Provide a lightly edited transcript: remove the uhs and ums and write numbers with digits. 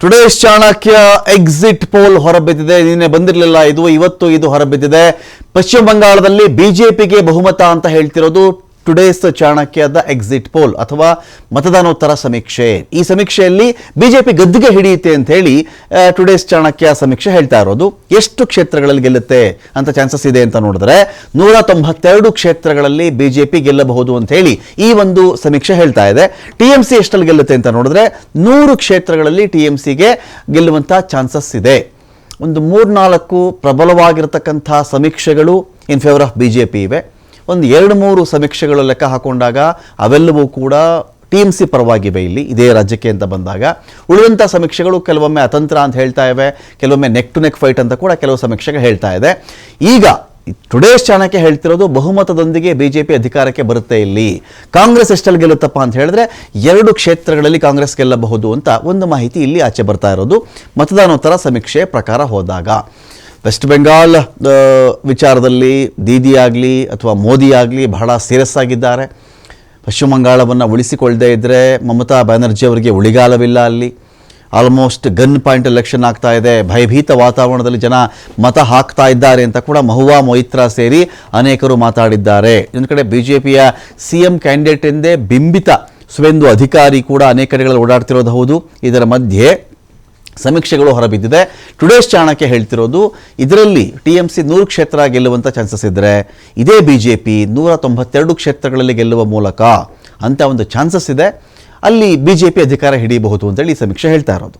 Today's Chanakya exit poll ಹೊರಬಿದ್ದಿದೆ. ನಿನ್ನೆ ಬಂದಿರಲಿಲ್ಲ ಇದು, ಇವತ್ತು ಇದು ಹೊರಬಿದ್ದಿದೆ. ಪಶ್ಚಿಮ ಬಂಗಾಳದಲ್ಲಿ ಬಿಜೆಪಿಗೆ ಬಹುಮತ ಅಂತ ಹೇಳ್ತಿರೋದು ಟುಡೇಸ್ ಚಾಣಕ್ಯದ ಎಕ್ಸಿಟ್ ಪೋಲ್ ಅಥವಾ ಮತದಾನೋತ್ತರ ಸಮೀಕ್ಷೆ. ಈ ಸಮೀಕ್ಷೆಯಲ್ಲಿ ಬಿಜೆಪಿ ಗದ್ದುಗೆ ಹಿಡಿಯುತ್ತೆ ಅಂತ ಹೇಳಿ ಟುಡೇಸ್ ಚಾಣಕ್ಯ ಸಮೀಕ್ಷೆ ಹೇಳ್ತಾ ಇರೋದು. ಎಷ್ಟು ಕ್ಷೇತ್ರಗಳಲ್ಲಿ ಗೆಲ್ಲುತ್ತೆ ಅಂತ ಚಾನ್ಸಸ್ ಇದೆ ಅಂತ ನೋಡಿದ್ರೆ 192 ಕ್ಷೇತ್ರಗಳಲ್ಲಿ ಬಿಜೆಪಿ ಗೆಲ್ಲಬಹುದು ಅಂತ ಹೇಳಿ ಈ ಒಂದು ಸಮೀಕ್ಷೆ ಹೇಳ್ತಾ ಇದೆ. ಟಿಎಂಸಿ ಎಷ್ಟಲ್ಲಿ ಗೆಲ್ಲುತ್ತೆ ಅಂತ ನೋಡಿದ್ರೆ 100 ಕ್ಷೇತ್ರಗಳಲ್ಲಿ ಟಿಎಂಸಿಗೆ ಗೆಲ್ಲುವಂತ ಚಾನ್ಸಸ್ ಇದೆ. ಒಂದು 3-4 ಪ್ರಬಲವಾಗಿರತಕ್ಕಂಥ ಸಮೀಕ್ಷೆಗಳು ಇನ್ ಫೇವರ್ ಆಫ್ ಬಿಜೆಪಿ ಇವೆ. ಒಂದು 2-3 ಸಮೀಕ್ಷೆಗಳು ಲೆಕ್ಕ ಹಾಕೊಂಡಾಗ ಅವೆಲ್ಲವೂ ಕೂಡ ಟಿಎಂಸಿ ಪರವಾಗಿವೆ ಇಲ್ಲಿ ಇದೇ ರಾಜ್ಯಕ್ಕೆ ಅಂತ ಬಂದಾಗ. ಉಳಿದಂಥ ಸಮೀಕ್ಷೆಗಳು ಕೆಲವೊಮ್ಮೆ ಅತಂತ್ರ ಅಂತ ಹೇಳ್ತಾ ಇವೆ, ಕೆಲವೊಮ್ಮೆ ನೆಕ್ ಟು ನೆಕ್ ಫೈಟ್ ಅಂತ ಕೂಡ ಕೆಲವು ಸಮೀಕ್ಷೆಗೆ ಹೇಳ್ತಾ ಇದೆ. ಈಗ ಟುಡೇಸ್ ಚಾಣಕ್ಯ ಹೇಳ್ತಿರೋದು ಬಹುಮತದೊಂದಿಗೆ ಬಿಜೆಪಿ ಅಧಿಕಾರಕ್ಕೆ ಬರುತ್ತೆ. ಇಲ್ಲಿ ಕಾಂಗ್ರೆಸ್ ಎಷ್ಟಲ್ಲಿ ಗೆಲ್ಲುತ್ತಪ್ಪ ಅಂತ ಹೇಳಿದ್ರೆ 2 ಕ್ಷೇತ್ರಗಳಲ್ಲಿ ಕಾಂಗ್ರೆಸ್ ಗೆಲ್ಲಬಹುದು ಅಂತ ಒಂದು ಮಾಹಿತಿ ಇಲ್ಲಿ ಆಚೆ ಬರ್ತಾ ಇರೋದು ಮತದಾನೋತ್ತರ ಸಮೀಕ್ಷೆ ಪ್ರಕಾರ ಹೋದಾಗ. ವೆಸ್ಟ್ ಬೆಂಗಾಲ್ ವಿಚಾರದಲ್ಲಿ ದೀದಿ ಆಗಲಿ ಅಥವಾ ಮೋದಿ ಆಗಲಿ ಬಹಳ ಸೀರಿಯಸ್ ಆಗಿದ್ದಾರೆ. ಪಶ್ಚಿಮ ಬಂಗಾಳವನ್ನು ಉಳಿಸಿಕೊಳ್ಳದೇ ಇದ್ದರೆ ಮಮತಾ ಬ್ಯಾನರ್ಜಿ ಅವರಿಗೆ ಉಳಿಗಾಲವಿಲ್ಲ. ಅಲ್ಲಿ ಆಲ್ಮೋಸ್ಟ್ ಗನ್ ಪಾಯಿಂಟ್ ಎಲೆಕ್ಷನ್ ಆಗ್ತಾ ಇದೆ, ಭಯಭೀತ ವಾತಾವರಣದಲ್ಲಿ ಜನ ಮತ ಹಾಕ್ತಾ ಇದ್ದಾರೆ ಅಂತ ಕೂಡ ಮಹುವಾ ಮೊಯಿತ್ರಾ ಸೇರಿ ಅನೇಕರು ಮಾತಾಡಿದ್ದಾರೆ. ಇನ್ನೊಂದು ಕಡೆ ಬಿಜೆಪಿಯ ಸಿಎಂ ಕ್ಯಾಂಡಿಡೇಟ್ ಎಂದೇ ಬಿಂಬಿತ ಸುವೇಂದು ಅಧಿಕಾರಿ ಕೂಡ ಅನೇಕ ಕಡೆಗಳಲ್ಲಿ ಓಡಾಡ್ತಿರೋದು ಹೌದು. ಇದರ ಮಧ್ಯೆ ಸಮೀಕ್ಷೆಗಳು ಹೊರಬಿದ್ದಿದೆ. ಟುಡೇಸ್ ಚಾಣಕ್ಯ ಹೇಳ್ತಿರೋದು ಇದರಲ್ಲಿ ಟಿಎಂಸಿ 100 ಕ್ಷೇತ್ರ ಗೆಲ್ಲುವಂಥ ಚಾನ್ಸಸ್ ಇದ್ದರೆ ಇದೇ ಬಿಜೆಪಿ 192 ಕ್ಷೇತ್ರಗಳಲ್ಲಿ ಗೆಲ್ಲುವ ಮೂಲಕ ಅಂತ ಒಂದು ಚಾನ್ಸಸ್ ಇದೆ. ಅಲ್ಲಿ ಬಿಜೆಪಿ ಅಧಿಕಾರ ಹಿಡಿಯಬಹುದು ಅಂತೇಳಿ ಈ ಸಮೀಕ್ಷೆ ಹೇಳ್ತಾ ಇರೋದು.